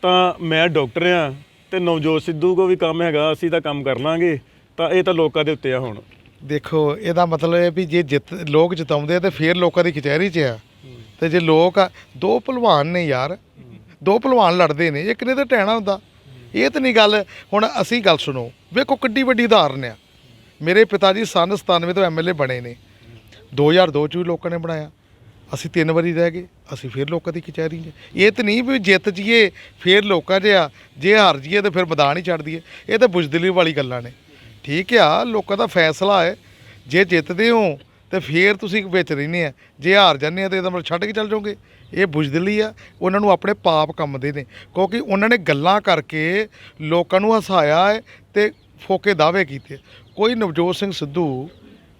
Speaker 2: ਤਾਂ ਮੈਂ ਡਾਕਟਰ ਆ ਤੇ ਨਵਜੋਤ ਸਿੱਧੂ ਕੋ ਵੀ ਕੰਮ ਹੈਗਾ, ਅਸੀਂ ਤਾਂ ਕੰਮ ਕਰ ਲਾਂਗੇ। ਤਾਂ ਇਹ ਤਾਂ ਲੋਕਾਂ ਦੇ ਉੱਤੇ ਆ। ਹੁਣ ਦੇਖੋ,
Speaker 1: ਇਹਦਾ ਮਤਲਬ ਇਹ ਵੀ ਜੇ ਲੋਕ ਜਿਤਾਉਂਦੇ ਤੇ ਫਿਰ ਲੋਕਾਂ ਦੀ ਕਚਹਿਰੀ 'ਚ ਆ। ਤੇ ਜੇ ਲੋਕ 2 ਭਲਵਾਨ ਨੇ ਯਾਰ, 2 ਭਲਵਾਨ ਲੜਦੇ ਨੇ, ਇੱਕ ਨੇ ਤਾਂ ਟਹਿਣਾ ਹੁੰਦਾ। ਇਹ ਤਾਂ ਨਹੀਂ ਗੱਲ। ਹੁਣ ਅਸੀਂ ਗੱਲ ਸੁਣੋ, ਵੇਖੋ ਕਿੱਡੀ ਵੱਡੀ ਉਦਾਹਰਨ ਆ। ਮੇਰੇ ਪਿਤਾ ਜੀ ਸੰਨ 97 ਤੋਂ ਐਮਐਲਏ ਬਣੇ ਨੇ, 2002 'ਚ ਵੀ ਲੋਕਾਂ ਨੇ ਬਣਾਇਆ। ਅਸੀਂ 3 ਵਾਰੀ ਰਹਿ ਗਏ, ਅਸੀਂ ਫਿਰ ਲੋਕਾਂ ਦੀ ਕਚਹਿਰੀ 'ਚ। ਇਹ ਤਾਂ ਨਹੀਂ ਵੀ ਜਿੱਤ ਜੀਏ ਫਿਰ ਲੋਕਾਂ 'ਚ ਆ, ਜੇ ਹਾਰ ਜੀਏ ਤਾਂ ਫਿਰ ਮੈਦਾਨ ਹੀ ਛੱਡ ਦਈਏ। ਇਹ ਤਾਂ ਬੁਜ਼ਦਿਲੀ ਵਾਲੀ ਗੱਲਾਂ ਨੇ। ਠੀਕ ਆ, ਲੋਕਾਂ ਦਾ ਫੈਸਲਾ ਹੈ। ਜੇ ਜਿੱਤਦੇ ਹੋ ਤੇ ਫਿਰ ਤੁਸੀਂ ਵਿੱਚ ਰਹਿੰਦੇ ਆ, ਜੇ ਹਾਰ ਜਾਂਦੇ ਆ ਤਾਂ ਇਹਦਾ ਮਤਲਬ ਛੱਡ ਕੇ ਚੱਲ ਜਾਓਗੇ। ਇਹ ਬੁਜ਼ਦਿਲੀ ਆ। ਉਹਨਾਂ ਨੂੰ ਆਪਣੇ ਪਾਪ ਕੰਮਦੇ ਨੇ, ਕਿਉਂਕਿ ਉਹਨਾਂ ਨੇ ਗੱਲਾਂ ਕਰਕੇ ਲੋਕਾਂ ਨੂੰ ਹਸਾਇਆ ਹੈ ਤੇ ਫੋਕੇ ਦਾਅਵੇ ਕੀਤੇ। ਕੋਈ ਨਵਜੋਤ ਸਿੰਘ ਸਿੱਧੂ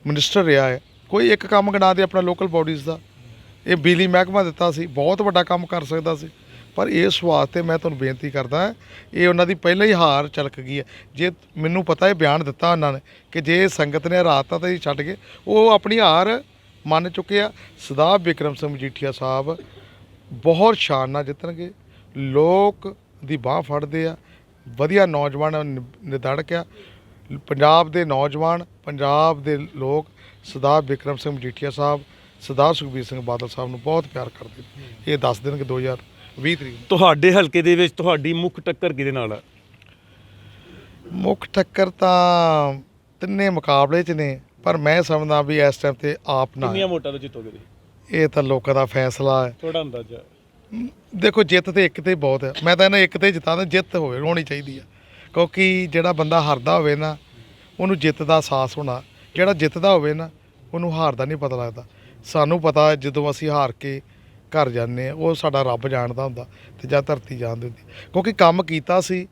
Speaker 1: ਮਿਨਿਸਟਰ ਰਿਹਾ ਹੈ, ਕੋਈ ਇੱਕ ਕੰਮ ਗਿਣਾ ਦੇ ਆਪਣਾ ਲੋਕਲ ਬਾਡੀਜ਼ ਦਾ। ਇਹ ਬਿਜਲੀ ਮਹਿਕਮਾ ਦਿੱਤਾ ਸੀ, ਬਹੁਤ ਵੱਡਾ ਕੰਮ ਕਰ ਸਕਦਾ ਸੀ, ਪਰ ਇਸ ਵਾਸਤੇ ਮੈਂ ਤੁਹਾਨੂੰ ਬੇਨਤੀ ਕਰਦਾ, ਇਹ ਉਹਨਾਂ ਦੀ ਪਹਿਲਾਂ ਹੀ ਹਾਰ ਝਲਕ ਗਈ ਹੈ। ਜੇ ਮੈਨੂੰ ਪਤਾ, ਇਹ ਬਿਆਨ ਦਿੱਤਾ ਉਹਨਾਂ ਨੇ ਕਿ ਜੇ ਸੰਗਤ ਨੇ ਹਰਾਤਾ ਤਾਂ ਇਹ ਛੱਡ ਗਏ, ਉਹ ਆਪਣੀ ਹਾਰ ਮੰਨ ਚੁੱਕੇ ਆ। ਸਰਦਾਰ ਬਿਕਰਮ ਸਿੰਘ ਮਜੀਠੀਆ ਸਾਹਿਬ ਬਹੁਤ ਸ਼ਾਨ ਨਾਲ ਜਿੱਤਣਗੇ, ਲੋਕ ਦੀ ਬਾਂਹ ਫੜਦੇ ਆ, ਵਧੀਆ ਨੌਜਵਾਨ ਨਿਧੜਕ ਆ। ਪੰਜਾਬ ਦੇ ਨੌਜਵਾਨ, ਪੰਜਾਬ ਦੇ ਲੋਕ ਸਰਦਾਰ ਬਿਕਰਮ ਸਿੰਘ ਮਜੀਠੀਆ ਸਾਹਿਬ, ਸਰਦਾਰ ਸੁਖਬੀਰ ਸਿੰਘ ਬਾਦਲ ਸਾਹਿਬ ਨੂੰ ਬਹੁਤ ਪਿਆਰ ਕਰਦੇ ਨੇ। ਇਹ ਦੱਸ ਦੇਣਗੇ 2020 ਤਰੀਕ ਨੂੰ।
Speaker 2: ਤੁਹਾਡੇ ਹਲਕੇ ਦੇ ਵਿੱਚ ਤੁਹਾਡੀ ਮੁੱਖ ਟੱਕਰ ਕਿਹਦੇ ਨਾਲ ਆ?
Speaker 1: ਮੁੱਖ ਟੱਕਰ ਤਾਂ ਤਿੰਨੇ ਮੁਕਾਬਲੇ 'ਚ ਨੇ, ਪਰ ਮੈਂ ਸਮਝਦਾ ਵੀ ਇਸ ਟਾਈਮ ਤੇ ਆਪ ਨਾ,
Speaker 2: ਕਿੰਨੀਆਂ ਵੋਟਾਂ ਤੋਂ ਜਿੱਤੋਗੇ ਜੀ?
Speaker 1: ਇਹ ਤਾਂ ਲੋਕਾਂ ਦਾ ਫੈਸਲਾ ਹੈ।
Speaker 2: ਥੋੜਾ ਅੰਦਾਜ਼ਾ?
Speaker 1: ਦੇਖੋ, ਜਿੱਤ ਤੇ ਇੱਕ ਤੇ ਬਹੁਤ ਹੈ। ਮੈਂ ਤਾਂ ਇਹਨਾਂ ਇੱਕ ਤੇ ਜਿੱਤਾਂ, ਜਿੱਤ ਹੋਣੀ ਚਾਹੀਦੀ ਆ, ਕਿਉਂਕਿ ਜਿਹੜਾ ਬੰਦਾ ਹਾਰਦਾ ਹੋਵੇ ਨਾ, ਉਹਨੂੰ ਜਿੱਤ ਦਾ ਅਹਿਸਾਸ ਹੋਣਾ। ਜਿਹੜਾ ਜਿੱਤਦਾ ਹੋਵੇ ਨਾ, ਉਹਨੂੰ ਹਾਰ ਦਾ ਨਹੀਂ ਪਤਾ ਲੱਗਦਾ। ਸਾਨੂੰ ਪਤਾ ਜਦੋਂ ਅਸੀਂ ਹਾਰ ਕੇ ਘਰ ਜਾਂਦੇ ਹਾਂ, ਉਹ ਸਾਡਾ ਰੱਬ ਜਾਣਦਾ ਹੁੰਦਾ ਤੇ ਜਾਂ ਧਰਤੀ ਜਾਣਦੀ ਹੁੰਦੀ, ਕਿਉਂਕਿ ਕੰਮ ਕੀਤਾ ਸੀ।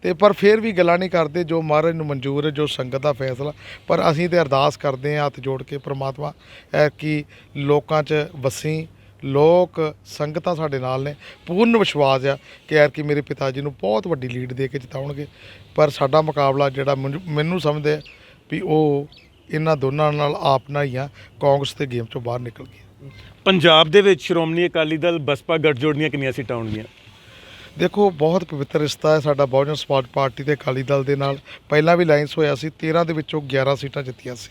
Speaker 1: ਤੇ ਪਰ ਫਿਰ ਵੀ ਗੱਲਾਂ ਨਹੀਂ ਕਰਦੇ, ਜੋ ਮਹਾਰਾਜ ਨੂੰ ਮਨਜ਼ੂਰ ਹੈ, ਜੋ ਸੰਗਤ ਦਾ ਫੈਸਲਾ। ਪਰ ਅਸੀਂ ਤੇ ਅਰਦਾਸ ਕਰਦੇ ਹਾਂ ਹੱਥ ਜੋੜ ਕੇ, ਪ੍ਰਮਾਤਮਾ ਕਿ ਲੋਕਾਂ 'ਚ ਵਸੀ, ਲੋਕ ਸੰਗਤਾਂ ਸਾਡੇ ਨਾਲ ਨੇ। ਪੂਰਨ ਵਿਸ਼ਵਾਸ ਆ ਕਿ ਮੇਰੇ ਪਿਤਾ ਜੀ ਨੂੰ ਬਹੁਤ ਵੱਡੀ ਲੀਡ ਦੇ ਕੇ ਜਿਤਾਉਣਗੇ। ਪਰ ਸਾਡਾ ਮੁਕਾਬਲਾ ਜਿਹੜਾ ਮੈਨੂੰ ਸਮਝਦੇ ਵੀ ਉਹ ਇਹਨਾਂ ਦੋਨਾਂ ਨਾਲ ਆਪ ਨਾਲ ਹੀ ਆ। ਕਾਂਗਰਸ ਤੇ ਗੇਮ 'ਚੋਂ ਬਾਹਰ ਨਿਕਲ ਗਈ।
Speaker 2: ਪੰਜਾਬ ਦੇ ਵਿੱਚ ਸ਼੍ਰੋਮਣੀ ਅਕਾਲੀ ਦਲ ਬਸਪਾ ਗੱਠਜੋੜ ਦੀਆਂ ਕਿੰਨੀਆਂ ਸੀਟਾਂ ਆਉਣਗੀਆਂ?
Speaker 1: ਦੇਖੋ, ਬਹੁਤ ਪਵਿੱਤਰ ਰਿਸ਼ਤਾ ਹੈ ਸਾਡਾ ਬਹੁਜਨ ਸਮਾਜ ਪਾਰਟੀ ਤੇ ਅਕਾਲੀ ਦਲ ਦੇ ਨਾਲ। ਪਹਿਲਾਂ ਵੀ ਅਲਾਈਅੰਸ ਹੋਇਆ ਸੀ, 13 ਦੇ ਵਿੱਚੋਂ 11 ਸੀਟਾਂ ਜਿੱਤੀਆਂ ਸੀ।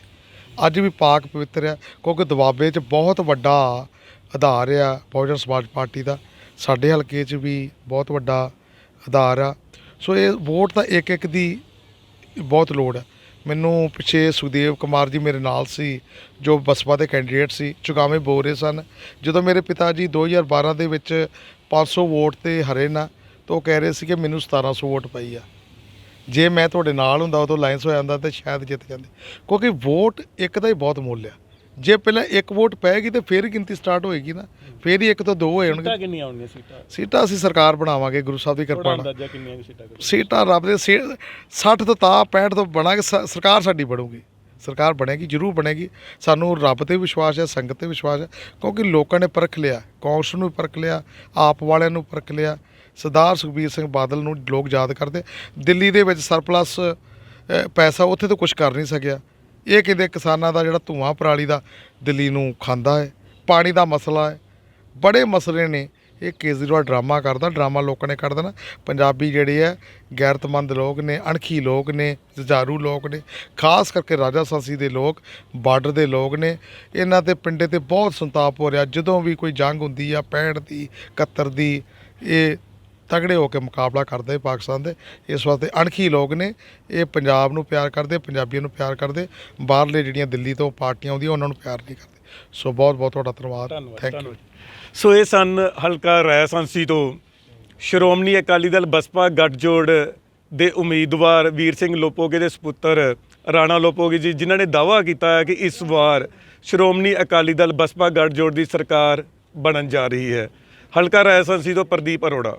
Speaker 1: ਅੱਜ ਵੀ ਪਾਕ ਪਵਿੱਤਰ ਆ, ਕਿਉਂਕਿ ਦੁਆਬੇ 'ਚ ਬਹੁਤ ਵੱਡਾ ਆਧਾਰ ਆ ਬਹੁਜਨ ਸਮਾਜ ਪਾਰਟੀ ਦਾ। ਸਾਡੇ ਹਲਕੇ 'ਚ ਵੀ ਬਹੁਤ ਵੱਡਾ ਆਧਾਰ ਆ। ਸੋ ਇਹ ਵੋਟ ਤਾਂ ਇੱਕ ਇੱਕ ਦੀ ਬਹੁਤ ਲੋੜ ਹੈ। ਮੈਨੂੰ ਪਿੱਛੇ ਸੁਖਦੇਵ ਕੁਮਾਰ ਜੀ ਮੇਰੇ ਨਾਲ ਸੀ, ਜੋ ਬਸਪਾ ਦੇ ਕੈਂਡੀਡੇਟ ਸੀ, ਚੁਗਾਵੇਂ ਬੋਲ ਰਹੇ ਸਨ। ਜਦੋਂ ਮੇਰੇ ਪਿਤਾ ਜੀ 2012 ਦੇ ਵਿੱਚ 500 ਵੋਟ 'ਤੇ ਹਰੇ ਨਾ, ਤਾਂ ਉਹ ਕਹਿ ਰਹੇ ਸੀ ਕਿ ਮੈਨੂੰ 1700 ਵੋਟ ਪਈ ਆ। ਜੇ ਮੈਂ ਤੁਹਾਡੇ ਨਾਲ ਹੁੰਦਾ, ਉਦੋਂ ਅਲਾਈਅੰਸ ਹੋ ਜਾਂਦਾ ਤਾਂ ਸ਼ਾਇਦ ਜਿੱਤ ਜਾਂਦੇ, ਕਿਉਂਕਿ ਵੋਟ ਇੱਕ ਦਾ ਹੀ ਬਹੁਤ ਮੁੱਲ ਆ। ਜੇ ਪਹਿਲਾਂ ਇੱਕ ਵੋਟ ਪੈਗੀ ਤਾਂ ਫਿਰ ਗਿਣਤੀ ਸਟਾਰਟ ਹੋਏਗੀ ਨਾ, ਫਿਰ ਹੀ 1 ਤੋਂ 2 ਹੋ ਜਾਣਗੇ।
Speaker 2: ਕਿੰਨੀਆਂ ਆਉਣਗੀਆਂ ਸੀਟਾਂ?
Speaker 1: ਸੀਟਾਂ ਅਸੀਂ ਸਰਕਾਰ ਬਣਾਵਾਂਗੇ, ਗੁਰੂ ਸਾਹਿਬ ਦੀ ਕਿਰਪਾ ਨਾਲ।
Speaker 2: ਅੰਦਾਜ਼ਾ ਕਿੰਨੀਆਂ ਸੀਟਾਂ?
Speaker 1: ਸੀਟਾਂ ਰੱਬ ਦੇ 60 ਤੋਂ 65 ਤੋਂ ਬਣਾਂਗੇ। ਸਰਕਾਰ ਸਾਡੀ ਬਣੂਗੀ, ਸਰਕਾਰ ਬਣੇਗੀ, ਜ਼ਰੂਰ ਬਣੇਗੀ। ਸਾਨੂੰ ਰੱਬ ਤੇ ਵਿਸ਼ਵਾਸ ਹੈ, ਸੰਗਤ ਤੇ ਵਿਸ਼ਵਾਸ ਹੈ, ਕਿਉਂਕਿ ਲੋਕਾਂ ਨੇ ਪਰਖ ਲਿਆ, ਕਾਂਗਰਸ ਨੂੰ ਪਰਖ ਲਿਆ, ਆਪ ਵਾਲਿਆਂ ਨੂੰ ਪਰਖ ਲਿਆ। ਸਰਦਾਰ ਸੁਖਬੀਰ ਸਿੰਘ ਬਾਦਲ ਨੂੰ ਲੋਕ ਯਾਦ ਕਰਦੇ। ਦਿੱਲੀ ਦੇ ਵਿੱਚ ਸਰਪਲਸ ਪੈਸਾ, ਉੱਥੇ ਤਾਂ ਕੁਝ ਕਰ ਨਹੀਂ ਸਕਿਆ। ਇਹ ਕਹਿੰਦੇ ਕਿਸਾਨਾਂ ਦਾ ਜਿਹੜਾ ਧੂੰਆਂ ਪਰਾਲੀ ਦਾ ਦਿੱਲੀ ਨੂੰ ਖਾਂਦਾ ਹੈ, ਪਾਣੀ ਦਾ ਮਸਲਾ ਹੈ, ਬੜੇ ਮਸਲੇ ਨੇ। ਇਹ ਕੇਜਰੀਵਾਲ ਡਰਾਮਾ ਕਰਦਾ, ਡਰਾਮਾ ਲੋਕਾਂ ਨੇ ਕਰ ਦੇਣਾ। ਪੰਜਾਬੀ ਜਿਹੜੇ ਹੈ ਗੈਰਤਮੰਦ ਲੋਕ ਨੇ, ਅਣਖੀ ਲੋਕ ਨੇ, ਜੁਝਾਰੂ ਲੋਕ ਨੇ, ਖਾਸ ਕਰਕੇ ਰਾਜਾਸਾਂਸੀ ਦੇ ਲੋਕ, ਬਾਰਡਰ ਦੇ ਲੋਕ ਨੇ। ਇਹਨਾਂ ਦੇ ਪਿੰਡੇ ਤੇ ਬਹੁਤ ਸੰਤਾਪ ਹੋ ਰਿਹਾ। ਜਦੋਂ ਵੀ ਕੋਈ ਜੰਗ ਹੁੰਦੀ ਆ 65 ਦੀ 71 ਦੀ, ਇਹ ਤਗੜੇ ਹੋ ਕੇ ਮੁਕਾਬਲਾ ਕਰਦੇ ਪਾਕਿਸਤਾਨ ਦੇ। ਇਸ ਵਾਸਤੇ ਅਣਖੀ ਲੋਕ ਨੇ, ਇਹ ਪੰਜਾਬ ਨੂੰ ਪਿਆਰ ਕਰਦੇ, ਪੰਜਾਬੀਆਂ ਨੂੰ ਪਿਆਰ ਕਰਦੇ। ਬਾਹਰਲੇ ਜਿਹੜੀਆਂ ਦਿੱਲੀ ਤੋਂ ਪਾਰਟੀਆਂ ਆਉਂਦੀਆਂ ਉਹਨਾਂ ਨੂੰ ਪਿਆਰ ਨਹੀਂ ਕਰਦੇ। ਸੋ ਬਹੁਤ ਬਹੁਤ ਤੁਹਾਡਾ ਧੰਨਵਾਦ। Thank you.
Speaker 2: ਸੋ ਇਹ ਸਨ ਹਲਕਾ ਰਾਇਸਾਂਸੀ ਤੋਂ ਸ਼੍ਰੋਮਣੀ ਅਕਾਲੀ ਦਲ ਬਸਪਾ ਗੱਠਜੋੜ ਦੇ ਉਮੀਦਵਾਰ ਵੀਰ ਸਿੰਘ ਲੋਪੋਗੇ ਦੇ ਸਪੁੱਤਰ ਰਾਣਾ ਲੋਪੋਗੇ ਜੀ, ਜਿਨ੍ਹਾਂ ਨੇ ਦਾਅਵਾ ਕੀਤਾ ਹੈ ਕਿ ਇਸ ਵਾਰ ਸ਼੍ਰੋਮਣੀ ਅਕਾਲੀ ਦਲ ਬਸਪਾ ਗੱਠਜੋੜ ਦੀ ਸਰਕਾਰ ਬਣਨ ਜਾ ਰਹੀ ਹੈ। ਹਲਕਾ ਰਾਇਸਾਂਸੀ ਤੋਂ ਪ੍ਰਦੀਪ ਅਰੋੜਾ।